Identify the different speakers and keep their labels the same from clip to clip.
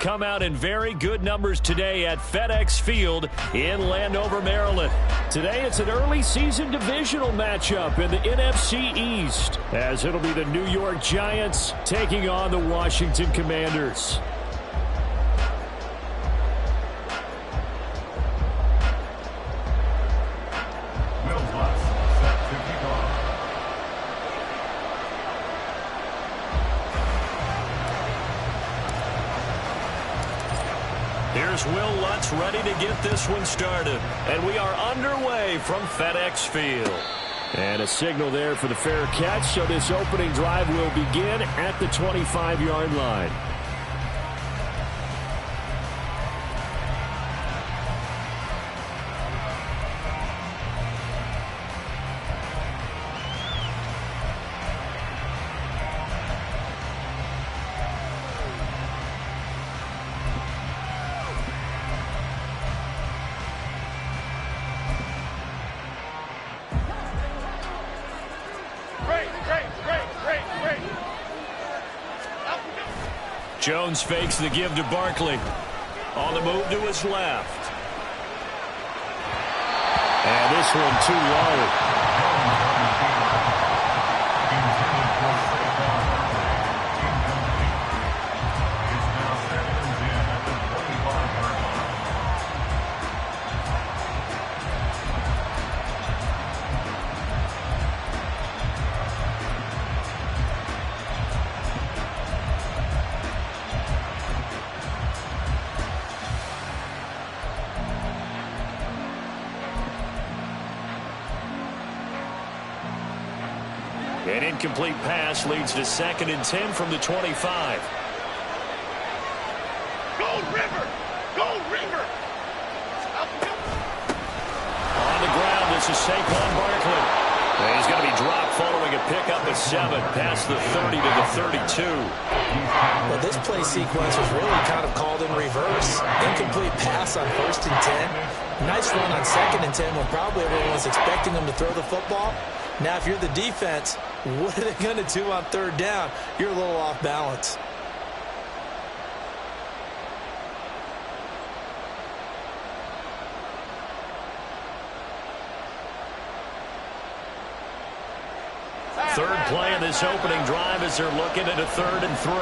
Speaker 1: Come out in very good numbers today at FedEx Field in Landover, Maryland. Today it's an early season divisional matchup in the NFC East, as it'll be the New York Giants taking on the Washington Commanders. Here's Will Lutz ready to get this one started. And we are underway from FedEx Field. And a signal there for the fair catch, so this opening drive will begin at the 25-yard line. Jones fakes the give to Barkley. On the move to his left. And this one too low. An incomplete pass leads to 2nd and 10 from the 25.
Speaker 2: Go River! Go River!
Speaker 1: On the ground, this is Saquon Barkley. And he's going to be dropped following a pickup of 7 past the 30 to the 32.
Speaker 3: Well, this play sequence was really kind of called in reverse. Incomplete pass on 1st and 10. Nice run on 2nd and 10 when probably everyone was expecting him to throw the football. Now, if you're the defense, what are they going to do on 3rd down? You're a little off balance.
Speaker 1: Third play of this opening drive as they're looking at a 3rd and 3.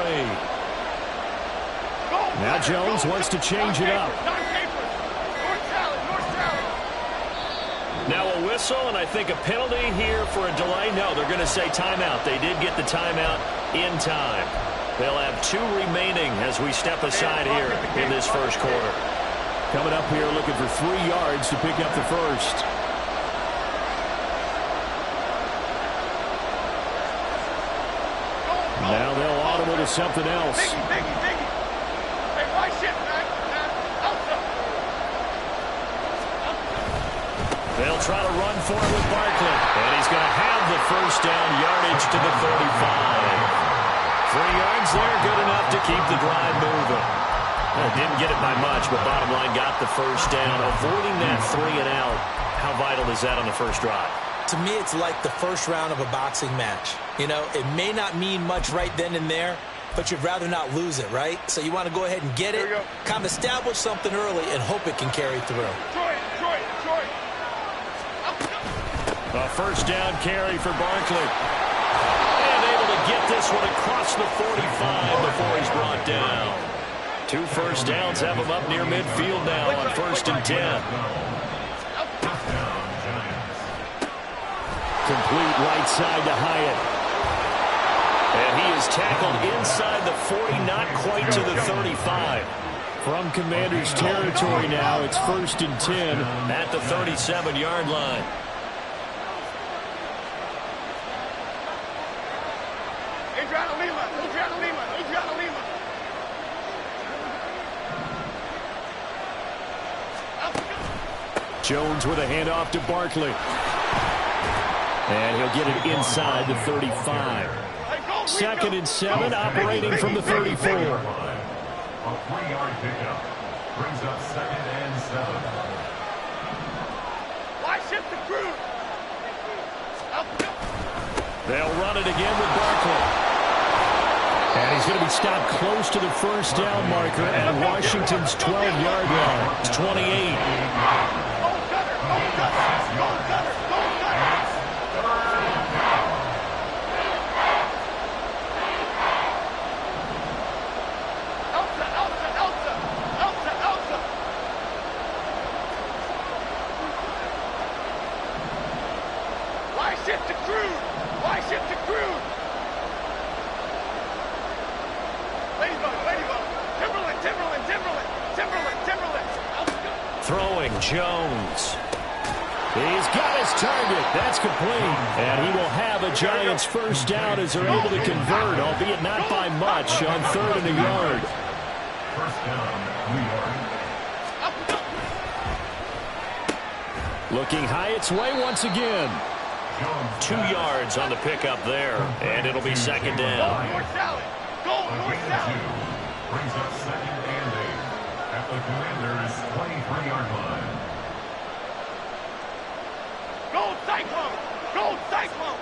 Speaker 1: Now Jones wants to change it up. Now a whistle, and I think a penalty here for a delay. No, they're going to say timeout. They did get the timeout in time. They'll have 2 remaining as we step aside here in this first quarter. Coming up here looking for 3 yards to pick up the first. Now they'll audible to something else. They'll try to run for it with Barkley. And he's going to have the first down, yardage to the 35. 3 yards there, good enough to keep the drive moving. Didn't get it by much, but bottom line got the first down. Avoiding that 3 and out. How vital is that on the first drive?
Speaker 3: To me, it's like the first round of a boxing match. You know, it may not mean much right then and there, but you'd rather not lose it, right? So you want to go ahead and get it, kind of establish something early, and hope it can carry through.
Speaker 1: A first down carry for Barkley. And able to get this one across the 45 before he's brought down. 2 first downs have him up near midfield now on 1st and 10. Complete right side to Hyatt. And he is tackled inside the 40, not quite to the 35. From Commanders territory now, it's 1st and 10 at the 37-yard line. Jones with a handoff to Barkley. And he'll get it inside the 35. 2nd and 7, operating from the 34.
Speaker 4: A 3-yard pickup brings up 2nd and 7.
Speaker 2: Why shift the crew?
Speaker 1: They'll run it again with Barkley. And he's going to be stopped close to the first down marker at Washington's 12-yard line. It's 28.
Speaker 2: Go Cutter! Go Cutter! Go Cutter! Go Cutter! Elsa! Elsa! Elsa! Elsa! Elsa! Why shift to crude? Why shift to crude? Ladybug! Ladybug! Timberland! Timberland! Timberland! Timberland! Timberland! Elsa!
Speaker 1: Throwing Jones. He's got his target. That's complete. And he will have a Giants first down as they're able to convert, albeit not by much, on 3rd and a yard.
Speaker 4: First down, New York.
Speaker 1: Looking high its way once again. 2 yards on the pickup there, and it'll be second down.
Speaker 2: Go north south! Go north south!
Speaker 4: Brings up 2nd and 8 at the Commanders' 23-yard line.
Speaker 2: Go Cyclone! Go Cyclone!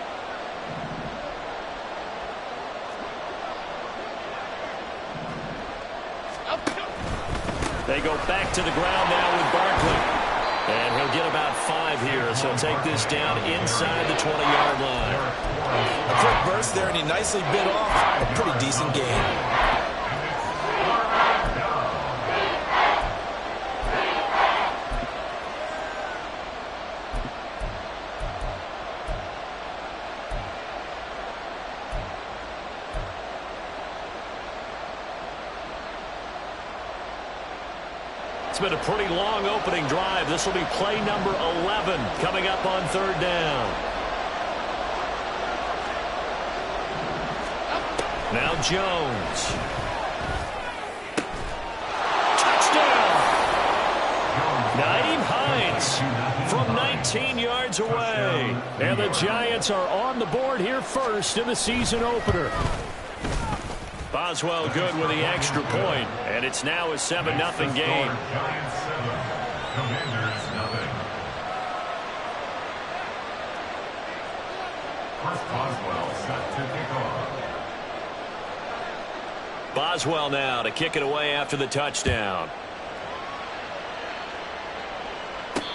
Speaker 1: They go back to the ground now with Barkley. And he'll get about 5 here, so he'll take this down inside the 20-yard line.
Speaker 3: A quick burst there, and he nicely bit off a pretty decent gain.
Speaker 1: It's been a pretty long opening drive. This will be play number 11 coming up on 3rd down. Now Jones. Touchdown! Nyheim Hines from 19 yards away. And the Giants are on the board here first in the season opener. Boswell good with the extra point, and it's now a 7-0 game.
Speaker 4: Giants 7, Commanders 0. First Boswell set to kick off.
Speaker 1: Boswell now to kick it away after the touchdown.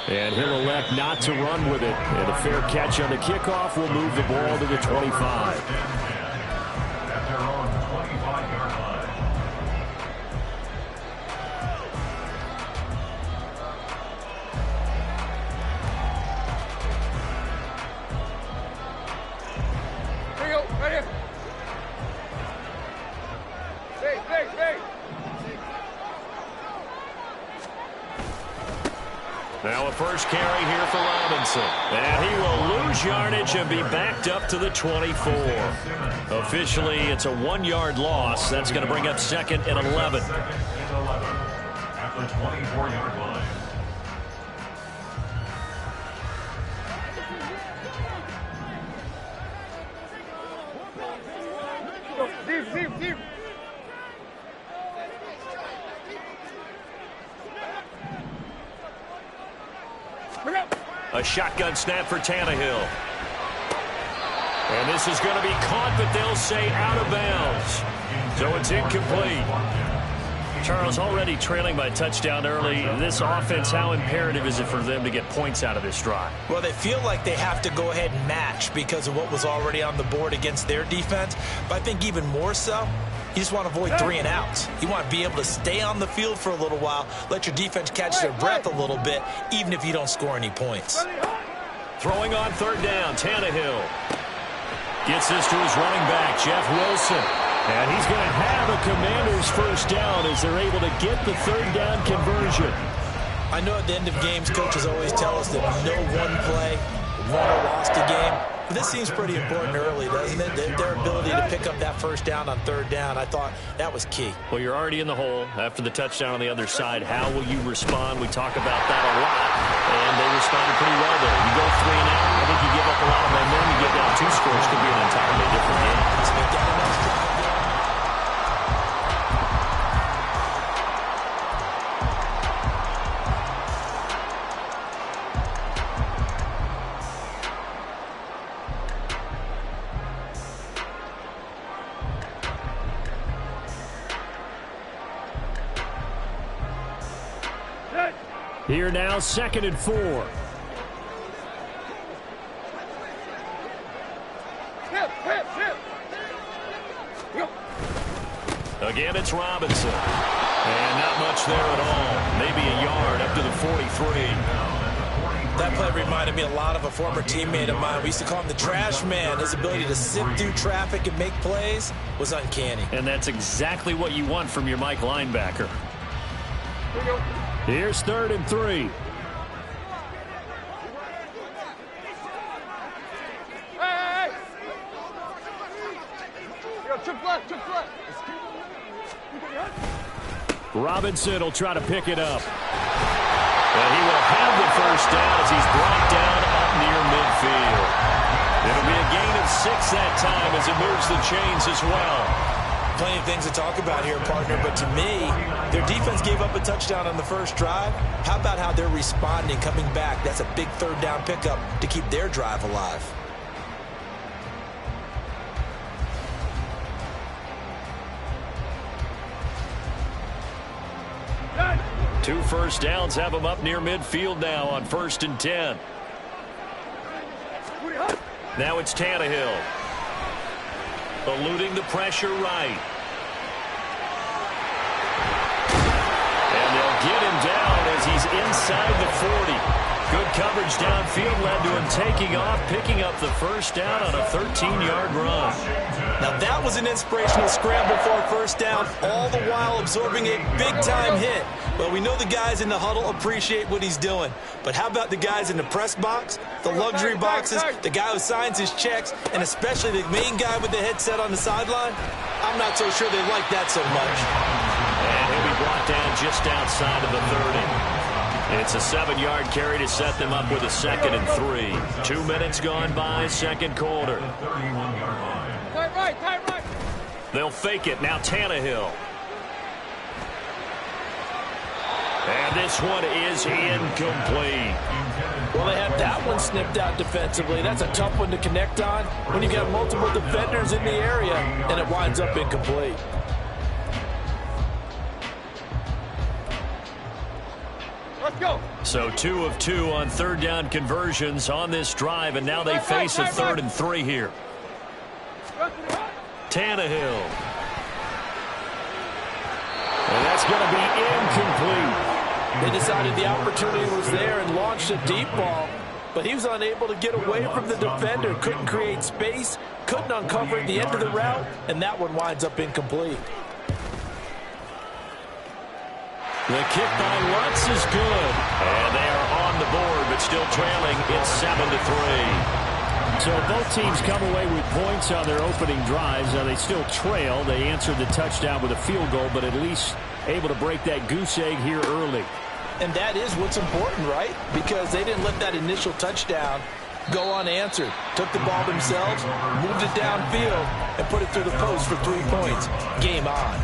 Speaker 1: And he'll elect not to run with it. And a fair catch on the kickoff will move the ball to the 25.
Speaker 4: At their own 25-yard line.
Speaker 2: Here you go, right here. Hey.
Speaker 1: Now a first carry here for Robinson. And he will lose yardage and be backed up to the 24. Officially, it's a 1-yard loss. That's going to bring up 2nd and 11.
Speaker 4: 2nd and 11 at the 24-yard line.
Speaker 2: Deep.
Speaker 1: A shotgun snap for Tannehill. And this is going to be caught, but they'll say out of bounds. So it's incomplete. Charles, already trailing by touchdown early. This offense, how imperative is it for them to get points out of this drive?
Speaker 3: Well, they feel like they have to go ahead and match because of what was already on the board against their defense. But I think even more so, you just want to avoid 3 and outs. You want to be able to stay on the field for a little while, let your defense catch their breath a little bit, even if you don't score any points.
Speaker 1: Throwing on 3rd down, Tannehill. Gets this to his running back, Jeff Wilson. And he's going to have a Commanders first down as they're able to get the 3rd down conversion.
Speaker 3: I know at the end of games, coaches always tell us that no one play won or lost a game. But this seems pretty important early, doesn't it? Their ability to pick up that first down on 3rd down, I thought that was key.
Speaker 1: Well, you're already in the hole after the touchdown on the other side. How will you respond? We talk about that a lot, and they responded pretty well there. You go 3 and out, I think you give up a lot of momentum. You get down 2 scores, could be an entirely different game.
Speaker 3: Let's make that a nice drive.
Speaker 1: Here now, 2nd and 4. Again, it's Robinson. And not much there at all. Maybe a yard up to the 43.
Speaker 3: That play reminded me a lot of a former teammate of mine. We used to call him the trash man. His ability to sift through traffic and make plays was uncanny.
Speaker 1: And that's exactly what you want from your Mike linebacker. Here's 3rd and 3.
Speaker 2: Hey! Chip left.
Speaker 1: Robinson will try to pick it up. And he will have the first down as he's brought down up near midfield. It'll be a gain of 6 that time as it moves the chains as well.
Speaker 3: Plenty of things to talk about here, partner, but to me, their defense gave up a touchdown on the first drive. How about how they're responding, coming back? That's a big 3rd down pickup to keep their drive alive.
Speaker 1: Two first downs have him up near midfield now on 1st and 10. Now it's Tannehill. Eluding the pressure right. And they'll get him down as he's inside the 40. Good coverage downfield led to him taking off, picking up the first down on a 13-yard run.
Speaker 3: Now that was an inspirational scramble for a first down, all the while absorbing a big-time hit. Well, we know the guys in the huddle appreciate what he's doing. But how about the guys in the press box, the luxury boxes, the guy who signs his checks, and especially the main guy with the headset on the sideline? I'm not so sure they like that so much.
Speaker 1: And he'll be brought down just outside of the 30. It's a 7-yard carry to set them up with a 2nd and 3. 2 minutes gone by, 2nd quarter.
Speaker 2: Tight right.
Speaker 1: They'll fake it. Now Tannehill. And this one is incomplete.
Speaker 3: Well, they had that one snipped out defensively. That's a tough one to connect on when you've got multiple defenders in the area, and it winds up incomplete.
Speaker 2: Let's go.
Speaker 1: So 2 of 2 on 3rd down conversions on this drive, and now they face a 3rd and 3 here. Tannehill. And that's going to be incomplete.
Speaker 3: They decided the opportunity was there and launched a deep ball, but he was unable to get away from the defender, couldn't create space, couldn't uncover at the end of the route, and that one winds up incomplete.
Speaker 1: The kick by Lutz is good. And they are on the board, but still trailing. It's 7-3. So both teams come away with points on their opening drives. Now they still trail. They answered the touchdown with a field goal, but at least able to break that goose egg here early.
Speaker 3: And that is what's important, right? Because they didn't let that initial touchdown go unanswered. Took the ball themselves, moved it downfield, and put it through the post for 3 points. Game on.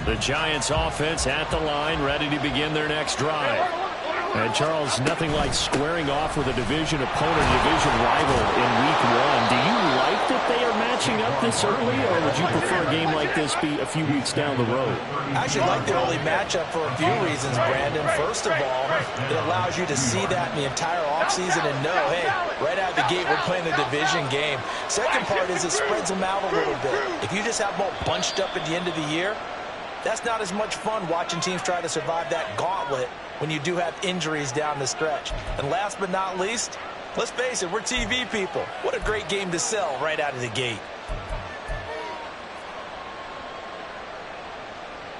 Speaker 1: The Giants offense at the line, ready to begin their next drive. And Charles, nothing like squaring off with a division opponent, division rival in week 1. Do you like that they are matching up this early, or would you prefer a game like this be a few weeks down the road?
Speaker 3: I actually like the early matchup for a few reasons, Brandon. First of all, it allows you to see that in the entire offseason and know, hey, right out of the gate, we're playing a division game. Second part is it spreads them out a little bit. If you just have them all bunched up at the end of the year, that's not as much fun watching teams try to survive that gauntlet when you do have injuries down the stretch. And last but not least, let's face it, we're TV people. What a great game to sell right out of the gate.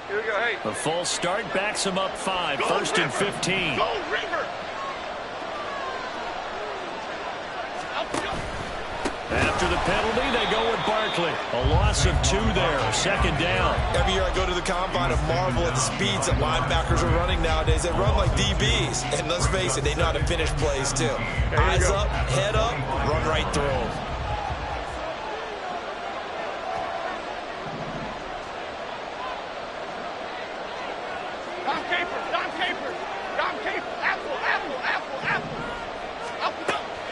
Speaker 2: Here we go, hey.
Speaker 1: A full start backs them up 5, 1st and 15.
Speaker 2: Go, River.
Speaker 1: After the penalty, they go with Barkley. A loss of 2 there, 2nd down.
Speaker 3: Every year I go to the combine and marvel at the speeds that linebackers are running nowadays. They run like DBs. And let's face it, they know how to finish plays too. Eyes up, head up, run right through them.
Speaker 2: Don Capers.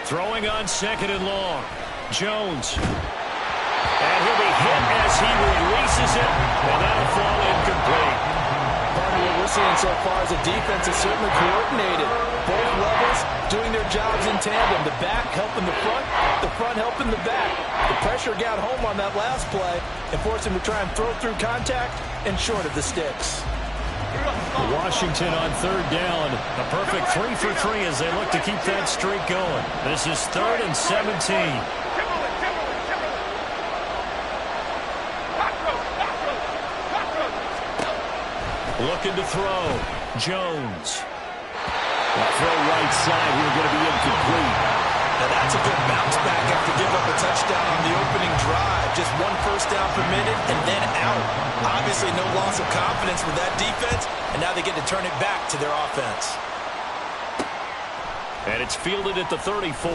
Speaker 1: Throwing on 2nd and long. Jones. And he'll be hit as he releases it, and that'll fall incomplete.
Speaker 3: Part of what we're seeing so far is the defense is certainly coordinated. Both levels doing their jobs in tandem. The back helping the front helping the back. The pressure got home on that last play and forced him to try and throw through contact and short of the sticks.
Speaker 1: Washington on 3rd down. A perfect 3 for 3 as they look to keep that streak going. This is 3rd and 17. Looking to throw. Jones. That throw right side here going to be incomplete.
Speaker 3: Now that's a good bounce back after giving up a touchdown on the opening drive. Just 1 first down permitted and then out. Obviously no loss of confidence with that defense, and now they get to turn it back to their offense.
Speaker 1: And it's fielded at the 34.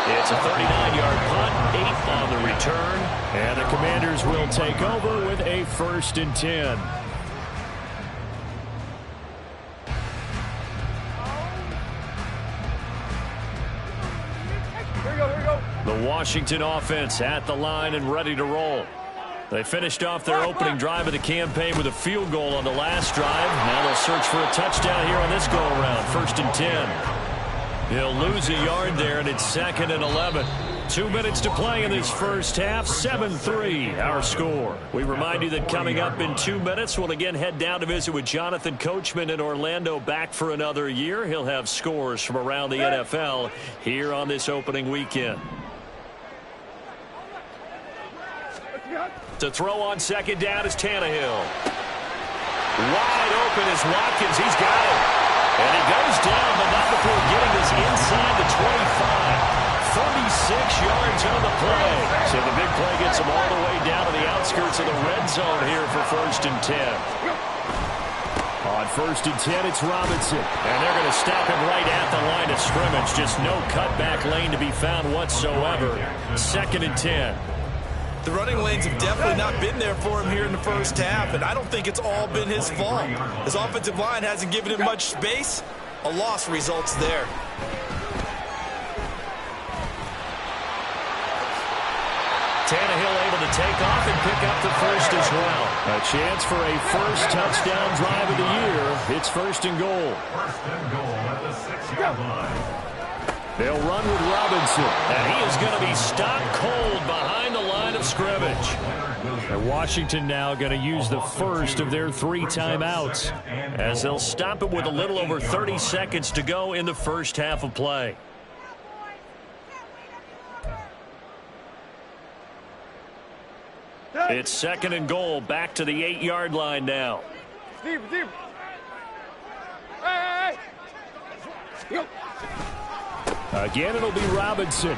Speaker 1: It's a 39-yard punt, 8 on the return, and the Commanders will take over with a 1st and 10. The Washington offense at the line and ready to roll. They finished off their opening drive of the campaign with a field goal on the last drive. Now they'll search for a touchdown here on this go-around, 1st and 10. He'll lose a yard there, and it's 2nd and 11. 2 minutes to play in this first half. 7-3, our score. We remind you that coming up in 2 minutes, we'll again head down to visit with Jonathan Coachman in Orlando, back for another year. He'll have scores from around the NFL here on this opening weekend. To throw on 2nd down is Tannehill. Wide open is Watkins. He's got it. And he goes down, but not before getting this inside the 25. 36 yards on the play. So the big play gets him all the way down to the outskirts of the red zone here for 1st and 10. On 1st and 10, it's Robinson. And they're going to stop him right at the line of scrimmage. Just no cutback lane to be found whatsoever. 2nd and 10.
Speaker 3: The running lanes have definitely not been there for him here in the first half, and I don't think it's all been his fault. His offensive line hasn't given him much space. A loss results there.
Speaker 1: Tannehill able to take off and pick up the 1st as well. A chance for a 1st touchdown drive of the year. It's 1st and goal.
Speaker 4: 1st and goal at the 6-yard line.
Speaker 1: They'll run with Robinson, and he is going to be stopped cold behind the line of scrimmage. And Washington now going to use the first of their 3 timeouts as they'll stop him with a little over 30 seconds to go in the first half of play. It's 2nd and goal, back to the 8-yard line now.
Speaker 2: Steve. Hey!
Speaker 1: Again, it'll be Robinson.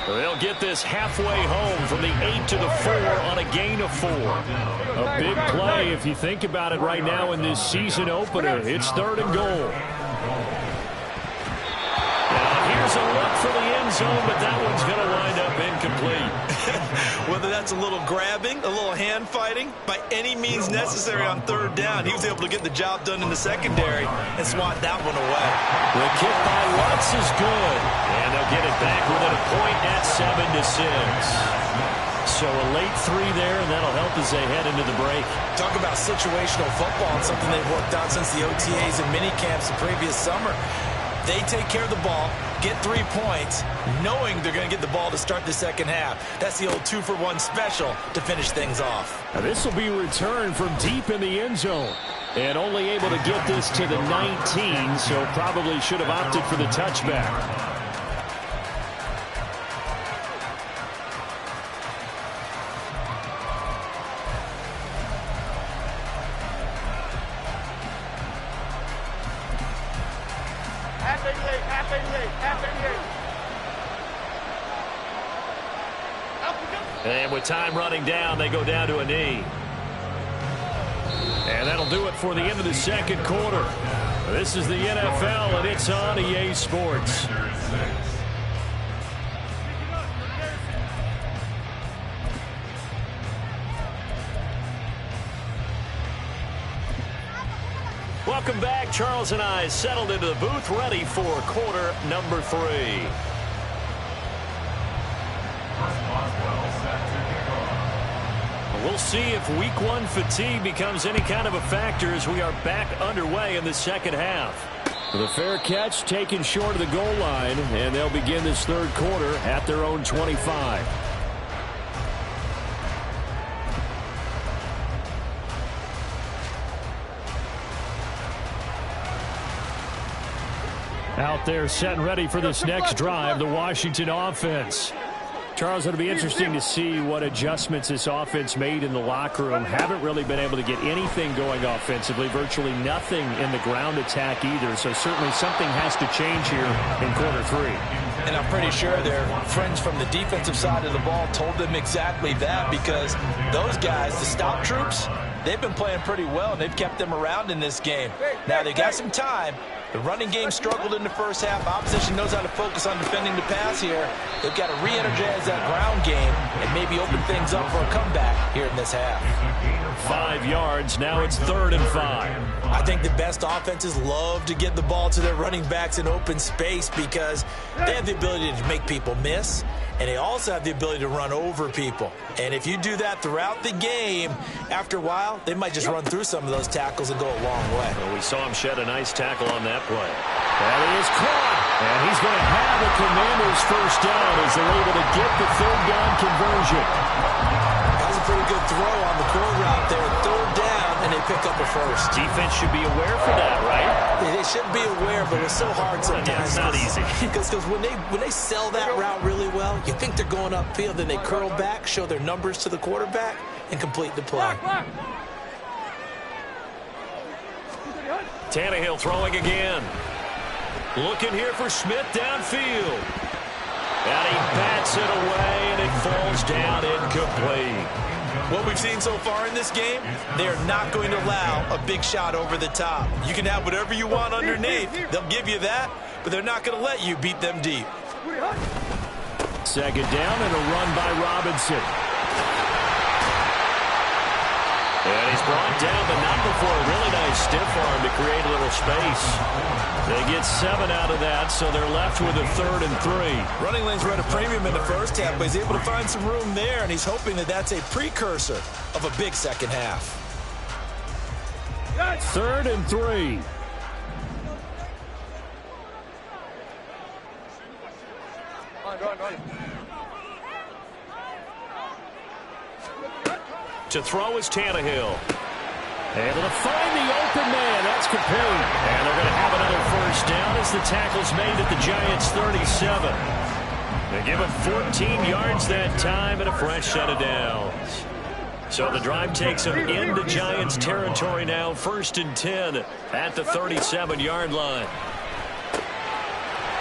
Speaker 1: They'll get this halfway home from the 8 to the 4 on a gain of 4. A big play if you think about it right now in this season opener. It's 3rd and goal. Now here's a look for the end zone, but that one's going to wind up incomplete.
Speaker 3: Whether that's a little grabbing, a little hand fighting, by any means necessary on 3rd down, he was able to get the job done in the secondary and swat that one away.
Speaker 1: The kick by Watts is good, and they'll get it back within a point at 7-6. So a late 3 there, and that'll help as they head into the break.
Speaker 3: Talk about situational football and something they've worked on since the OTAs and mini camps the previous summer. They take care of the ball, get 3 points, knowing they're going to get the ball to start the second half. That's the old 2-for-1 special to finish things off.
Speaker 1: Now this will be returned from deep in the end zone. And only able to get this to the 19, so probably should have opted for the touchback. And with time running down, they go down to a knee. And that'll do it for the end of the second quarter. This is the NFL, and it's on EA Sports. Welcome back. Charles and I settled into the booth, ready for quarter number 3. We'll see if week 1 fatigue becomes any kind of a factor as we are back underway in the second half. The fair catch taken short of the goal line, and they'll begin this third quarter at their own 25. Out there set and ready for this next drive, the Washington offense. Charles, it'll be interesting to see what adjustments this offense made in the locker room. Haven't really been able to get anything going offensively, virtually nothing in the ground attack either. So certainly something has to change here in quarter 3.
Speaker 3: And I'm pretty sure their friends from the defensive side of the ball told them exactly that, because those guys, the stop troops, they've been playing pretty well, and they've kept them around in this game. Now, they got some time. The running game struggled in the first half. Opposition knows how to focus on defending the pass here. They've got to re-energize that ground game and maybe open things up for a comeback here in this half.
Speaker 1: 5 yards. Now it's 3rd and 5.
Speaker 3: I think the best offenses love to get the ball to their running backs in open space because they have the ability to make people miss, and they also have the ability to run over people. And if you do that throughout the game, after a while, they might just run through some of those tackles and go a long way.
Speaker 1: Well, we saw him shed a nice tackle on that play. That is caught. And he's going to have a Commanders first down as they're able to get the 3rd down conversion.
Speaker 3: That was a pretty good throw on the curl route there. 3rd down, and they pick up a first.
Speaker 1: Defense should be aware for that, right?
Speaker 3: They should be aware, but it's so hard sometimes.
Speaker 1: Yeah, it's not easy.
Speaker 3: Because when they sell that route really well, you think they're going upfield, then they curl back, show their numbers to the quarterback, and complete the play.
Speaker 1: Tannehill throwing again. Looking here for Smith downfield. And he bats it away, and it falls down incomplete.
Speaker 3: What we've seen so far in this game, they're not going to allow a big shot over the top. You can have whatever you want underneath. They'll give you that, but they're not going to let you beat them deep.
Speaker 1: 2nd down and a run by Robinson. And he's brought down, but not before a really nice stiff arm to create a little space. They get 7 out of that, so they're left with a 3rd and 3.
Speaker 3: Running lanes were at a premium in the first half, but he's able to find some room there, and he's hoping that that's a precursor of a big second half.
Speaker 1: 3rd and 3. To throw is Tannehill. Able to find the open man. That's complete. And they're going to have another first down as the tackle's made at the Giants' 37. They give him 14 yards that time and a fresh set of downs. So the drive takes them into Giants territory now. 1st and 10 at the 37-yard line.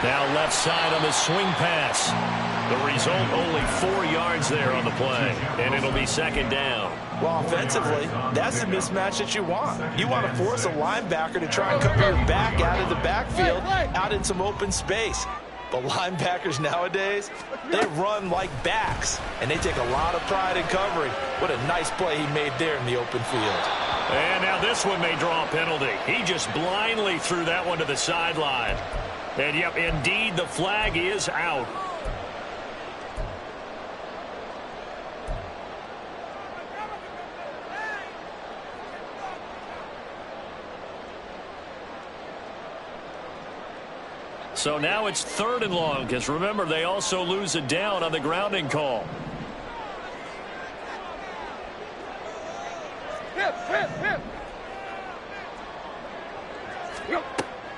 Speaker 1: Now left side on the swing pass. The result, only 4 yards there on the play. And it'll be 2nd down.
Speaker 3: Well, offensively, that's the mismatch that you want. You want to force a linebacker to try and cover your back out of the backfield, out in some open space. But linebackers nowadays, they run like backs, and they take a lot of pride in covering. What a nice play he made there in the open field.
Speaker 1: And now this one may draw a penalty. He just blindly threw that one to the sideline. And, yep, indeed, the flag is out. So now it's 3rd and long, because remember, they also lose a down on the grounding call.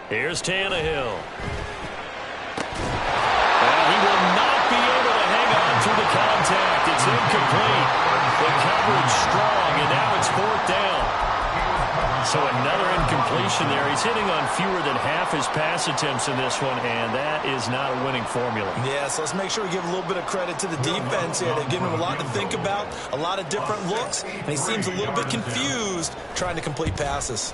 Speaker 1: Here's Tannehill. And he will not be able to hang on through the contact. It's incomplete. The coverage strong, and now it's 4th down. So another incompletion there. He's hitting on fewer than half his pass attempts in this one, and that is not a winning formula.
Speaker 3: Yeah, so let's make sure we give a little bit of credit to the defense here. They've given him a lot to think about, a lot of different looks, and he seems a little bit confused trying to complete passes.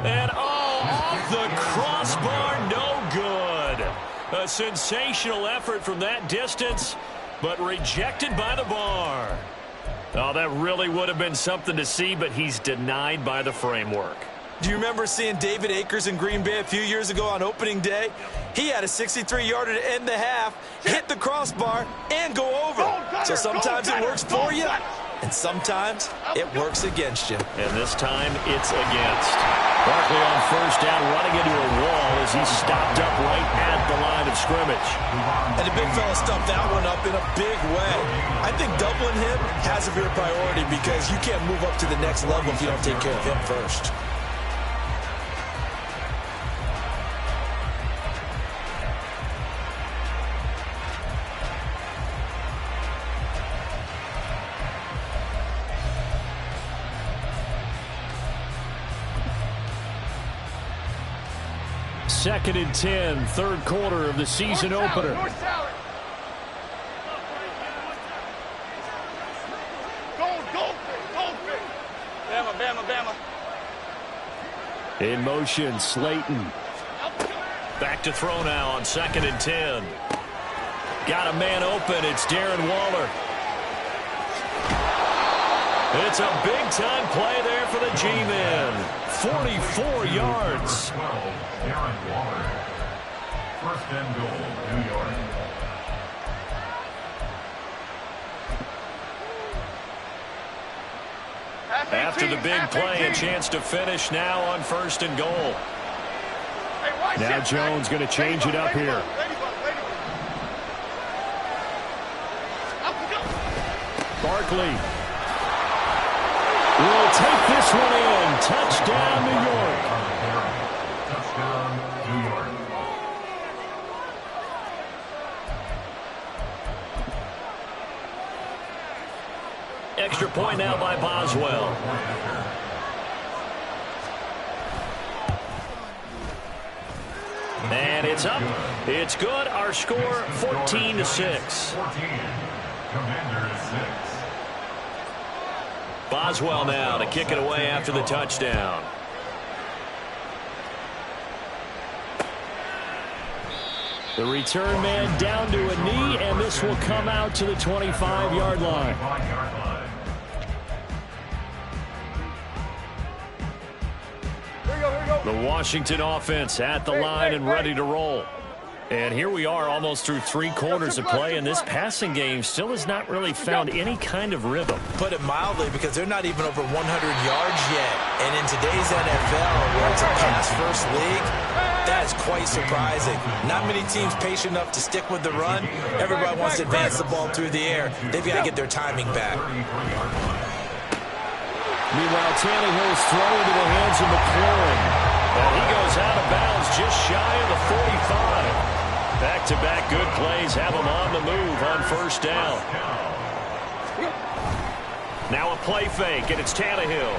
Speaker 1: And off the crossbar, no good. A sensational effort from that distance, but rejected by the bar. Oh, that really would have been something to see, but he's denied by the framework.
Speaker 3: Do you remember seeing David Akers in Green Bay a few years ago on opening day? He had a 63-yarder to end the half, hit the crossbar, and go over. So sometimes it works for you, and sometimes it works against you.
Speaker 1: And this time, it's against. Barkley on first down, running into a wall as he's stopped up right at the line of scrimmage.
Speaker 3: And the big fella stuffed that one up in a big way. I think doubling him has to be a priority because you can't move up to the next level if you don't take care of him first.
Speaker 1: Second and 10, third quarter of the season opener.
Speaker 2: Bama, Bama, Bama.
Speaker 1: In motion, Slayton. Back to throw now on second and 10. Got a man open. It's Darren Waller. It's a big-time play there for the G-men. 44 yards.
Speaker 4: 12, Darren Waller. First and goal, New York.
Speaker 1: After the big play, a chance to finish now on first and goal. Now Jones going to change it up here. Barkley will take this one in. Touchdown, New York.
Speaker 4: Touchdown, New York.
Speaker 1: Extra point now by Boswell. And it's up. It's good. Our score, 14-6.
Speaker 4: 14. Commanders 6.
Speaker 1: Boswell now to kick it away after the touchdown. The return man down to a knee, and this will come out to the 25-yard line. The Washington offense at the line and ready to roll. And here we are almost through 3 quarters of play, and this passing game still has not really found any kind of rhythm.
Speaker 3: Put it mildly, because they're not even over 100 yards yet. And in today's NFL, where it's a pass-first league, that is quite surprising. Not many teams patient enough to stick with the run. Everybody wants to advance the ball through the air. They've got to get their timing back.
Speaker 1: Meanwhile, Tannehill's throw into the hands of McLaurin. And he goes out of bounds just shy of the 45. Back-to-back good plays have him on the move on first down. Now a play fake, and it's Tannehill.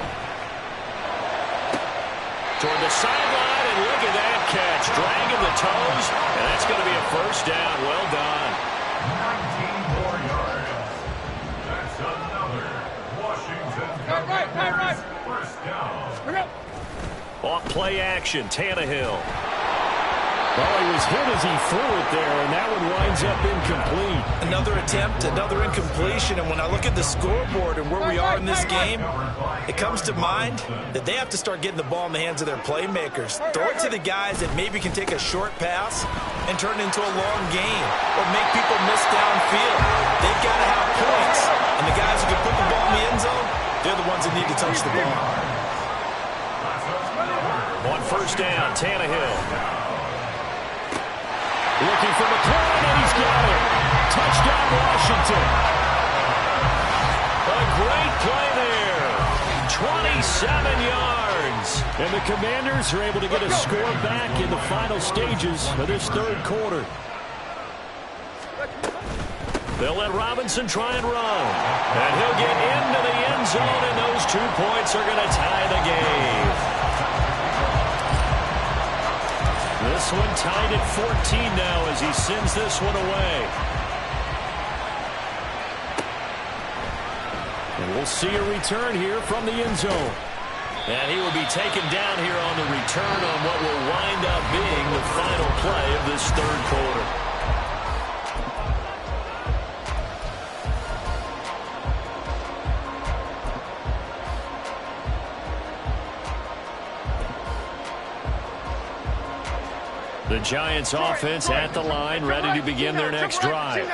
Speaker 1: Toward the sideline, and look at that catch. Dragging the toes, and that's going to be a first down. Well done.
Speaker 4: 19 more yards. That's another Washington Commanders first down.
Speaker 1: Off play action, Tannehill. Well, he was hit as he threw it there, and that one winds up incomplete.
Speaker 3: Another attempt, another incompletion, and when I look at the scoreboard and where we are in this game, it comes to mind that they have to start getting the ball in the hands of their playmakers. Throw it to the guys that maybe can take a short pass and turn it into a long gain or make people miss downfield. They've got to have points, and the guys who can put the ball in the end zone, they're the ones that need to touch the ball.
Speaker 1: On first down, Tannehill. Looking for McLaurin, and he's got it. Touchdown, Washington. A great play there. 27 yards. And the Commanders are able to get a score back in the final stages of this third quarter. They'll let Robinson try and run. And he'll get into the end zone, and those 2 points are going to tie the game. This one tied at 14 now as he sends this one away. And we'll see a return here from the end zone. And he will be taken down here on the return on what will wind up being the final play of this third quarter. The Giants offense at the line, ready to begin their next drive.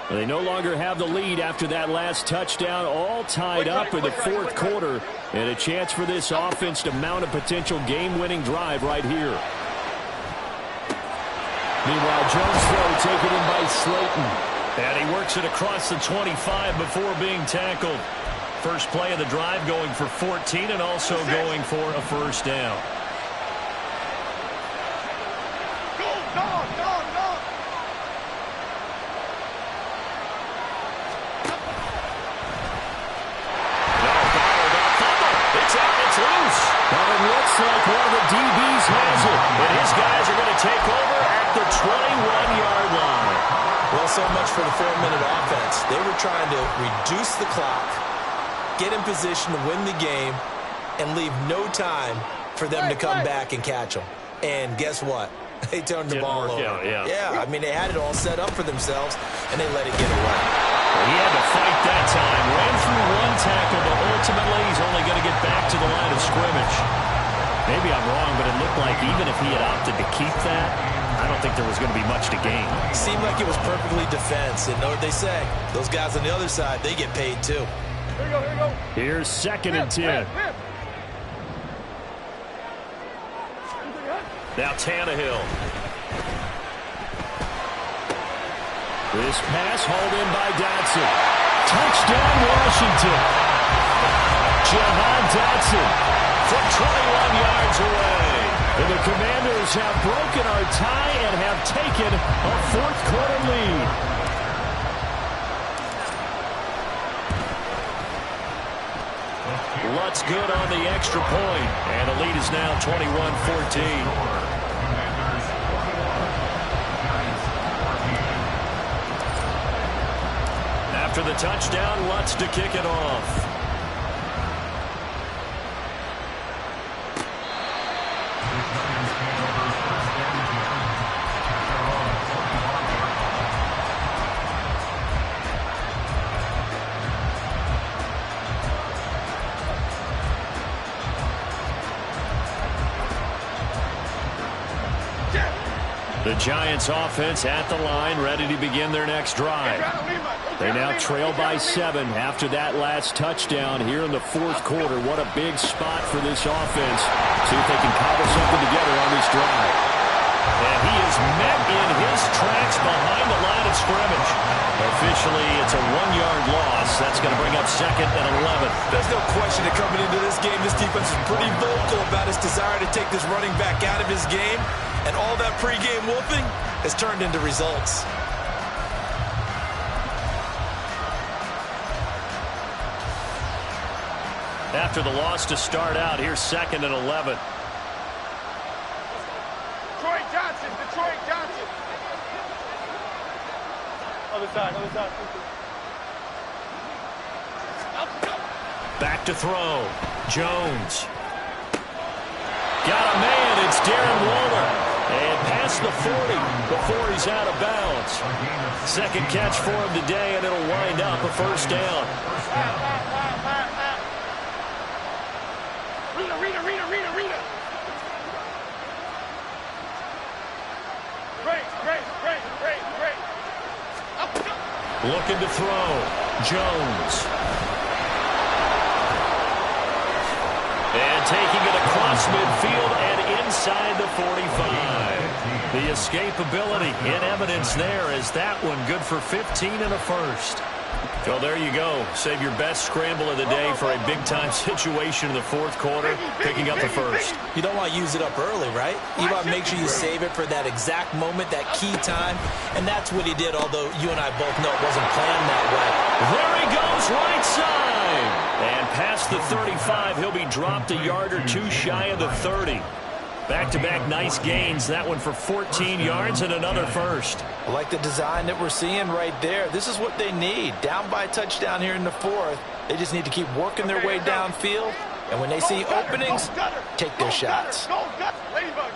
Speaker 1: They no longer have the lead after that last touchdown, all tied up in the fourth quarter, and a chance for this offense to mount a potential game-winning drive right here. Meanwhile, Jones' throw taken in by Slayton. And he works it across the 25 before being tackled. First play of the drive going for 14 and also going for a first down. Like one of the DBs has it, and his guys are going to take over at the 21-yard line.
Speaker 3: Well, so much for the 4-minute offense. They were trying to reduce the clock, get in position to win the game, and leave no time for them to come back and catch them. And guess what? They turned the ball over. Yeah, I mean, they had it all set up for themselves, and they let it get away.
Speaker 1: He had to fight that time. Ran through one tackle, but ultimately he's only going to get back to the line of scrimmage. Maybe I'm wrong, but it looked like even if he had opted to keep that, I don't think there was going to be much to gain.
Speaker 3: Seemed like it was perfectly defense. And know what they say? Those guys on the other side, they get paid too.
Speaker 2: Here we go, here we go.
Speaker 1: Here's 2nd and 10. Now Tannehill. This pass hauled in by Dotson. Touchdown, Washington. Jahan Dotson from 21 yards away. And the Commanders have broken our tie and have taken a fourth-quarter lead. Lutz good on the extra point, and the lead is now 21-14. After the touchdown, Lutz to kick it off. The Giants offense at the line, ready to begin their next drive. They now trail by 7 after that last touchdown here in the fourth quarter. What a big spot for this offense. See if they can cobble something together on this drive. And he is met in his tracks behind the line of scrimmage. Officially, it's a 1-yard loss. That's going to bring up 2nd and 11.
Speaker 3: There's no question that coming into this game, this defense is pretty vocal about its desire to take this running back out of his game. And all that pregame whooping has turned into results.
Speaker 1: After the loss to start out, here's 2nd and 11.
Speaker 2: Detroit Johnson. Other side.
Speaker 1: Back to throw. Jones. Got a man. It's Darren Waller. And past the 40 before he's out of bounds. Second catch for him today, and it'll wind up a first down.
Speaker 2: Rita. Great.
Speaker 1: Looking to throw. Jones. And taking it across midfield and inside the 45. The escapability in evidence there as that one good for 15 and a first. Well, there you go. Save your best scramble of the day for a big-time situation in the fourth quarter, picking up the first.
Speaker 3: You don't want to use it up early, right? You want to make sure you save it for that exact moment, that key time, and that's what he did, although you and I both know it wasn't planned that way.
Speaker 1: There he goes, right side. And past the 35, he'll be dropped a yard or two shy of the 30. Back-to-back nice gains. That one for 14 yards and another first.
Speaker 3: I like the design that we're seeing right there. This is what they need. Down by a touchdown here in the fourth. They just need to keep working their way downfield. And when they see openings, take their shots.
Speaker 2: Ladybug.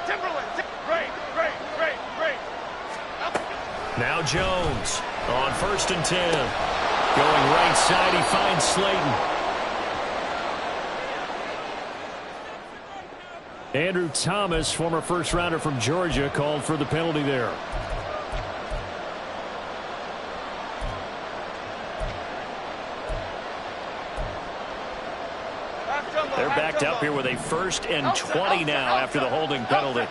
Speaker 2: Timberland. Great.
Speaker 1: Now Jones on 1st and 10. Going right side, he finds Slayton. Andrew Thomas, former first-rounder from Georgia, called for the penalty there. They're backed up here with a 1st and 20 now after the holding penalty. A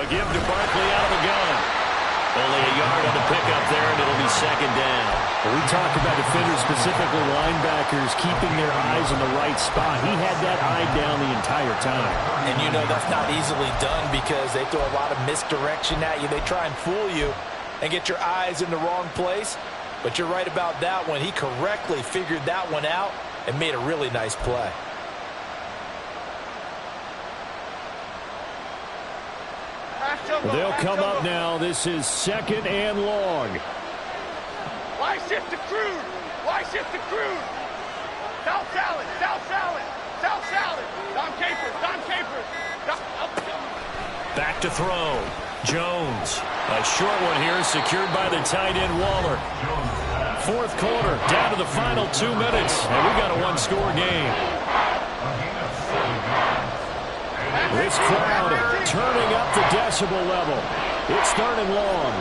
Speaker 1: give to Barkley out of the gun. Only a yard on the pickup there, and it'll be 2nd down.
Speaker 5: Well, we talked about defenders, specifically linebackers, keeping their eyes in the right spot. He had that eye down the entire time.
Speaker 3: And you know that's not easily done because they throw a lot of misdirection at you. They try and fool you and get your eyes in the wrong place. But you're right about that one. He correctly figured that one out and made a really nice play.
Speaker 1: They'll come up now. This is 2nd and long.
Speaker 2: Why shift to Crude? Why shift to Crude? South salad, South salad, South salad. Don Capers, Don Capers.
Speaker 1: Back to throw. Jones. A short one here secured by the tight end Waller. 4th quarter, down to the final 2 minutes, and we got a 1-score game. This crowd turning up the decibel level. It's 3rd and long.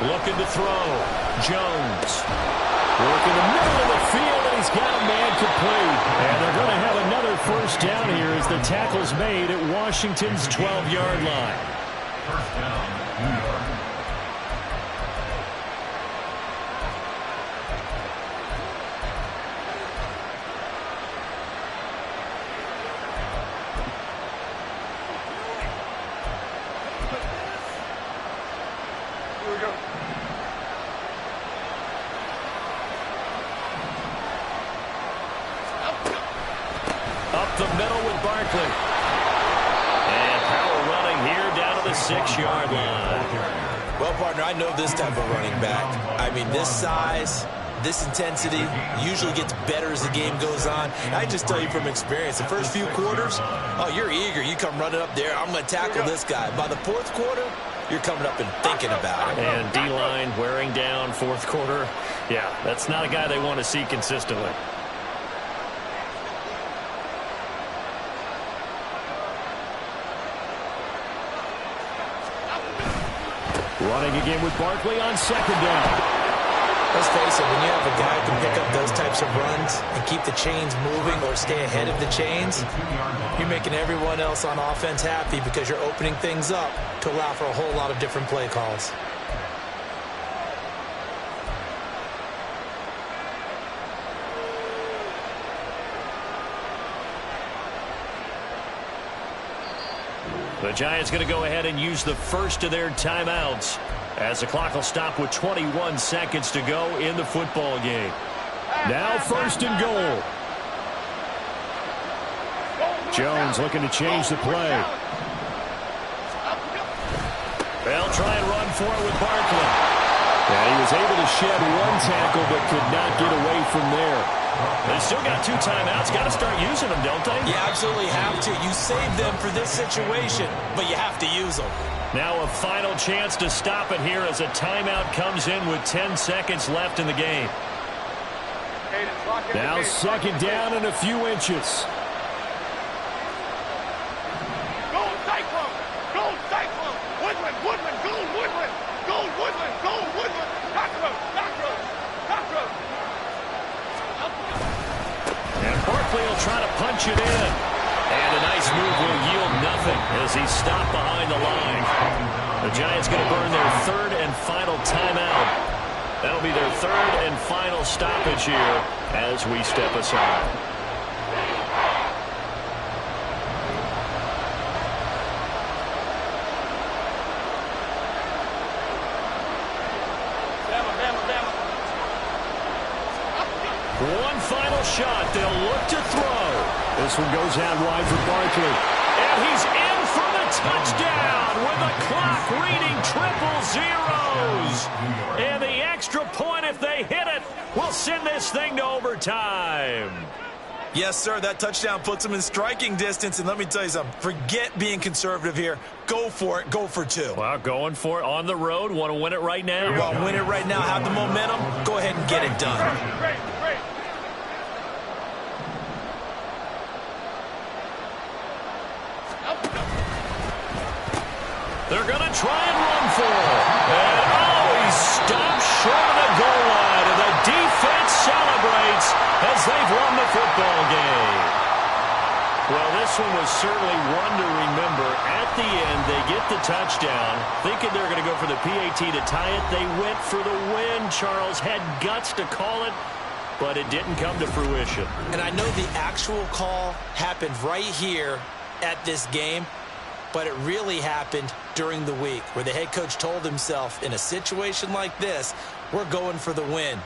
Speaker 1: Looking to throw. Jones. Working the middle of the field, and he's got a man complete. And they're going to have another 1st down here as the tackle's made at Washington's 12-yard line.
Speaker 4: 1st down, New York.
Speaker 1: Up the middle with Barkley. And power running here down to the 6-yard line.
Speaker 3: Well, partner, I know this type of running back. I mean, this size, this intensity usually gets better as the game goes on. I just tell you from experience, the first few quarters, oh, you're eager. You come running up there, I'm going to tackle this guy. By the 4th quarter, you're coming up and thinking about it.
Speaker 1: And D-line wearing down 4th quarter. Yeah, that's not a guy they want to see consistently. Running again with Barkley on 2nd down.
Speaker 3: Let's face it, when you have a guy who can pick up those types of runs and keep the chains moving or stay ahead of the chains, you're making everyone else on offense happy because you're opening things up to allow for a whole lot of different play calls.
Speaker 1: The Giants going to go ahead and use the first of their timeouts as the clock will stop with 21 seconds to go in the football game. Now 1st and goal. Jones looking to change the play. They'll try and run for it with Barkley. And he was able to shed 1 tackle but could not get away from there. They still got 2 timeouts. Got to start using them, don't they?
Speaker 3: You absolutely have to. You save them for this situation, but you have to use them.
Speaker 1: Now a final chance to stop it here as a timeout comes in with 10 seconds left in the game. Now 2nd down and a few inches.
Speaker 2: Gold Cyclone! Gold Cyclone! Woodland! Woodland! Gold Woodland! Gold Woodland! Gold Woodland! Cockroach! Cockroach! Cockroach!
Speaker 1: And Barkley will try to punch it in. And a nice move will yield nothing as he's stopped behind the line. The Giants going to burn their 3rd and final timeout. That'll be their 3rd and final stoppage here as we step aside. One final shot. They'll look to throw. This one goes out wide for Barkley. And he's in for the touchdown with the clock reading triple zeros. And the extra point, if they hit it, will send this thing to overtime.
Speaker 3: Yes, sir, that touchdown puts them in striking distance. And let me tell you something, forget being conservative here. Go for it. Go for two.
Speaker 1: Well, going for it on the road. Want to win it right now?
Speaker 3: Well, win it right now. Have the momentum. Go ahead and get it done.
Speaker 2: Great.
Speaker 1: They're going to try and run for it. And, he's stopped short of the goal line. And the defense celebrates as they've won the football game. Well, this one was certainly one to remember. At the end, they get the touchdown, thinking they're going to go for the PAT to tie it. They went for the win. Charles had guts to call it, but it didn't come to fruition.
Speaker 3: And I know the actual call happened right here at this game, but it really happened during the week where the head coach told himself, in a situation like this, we're going for the win.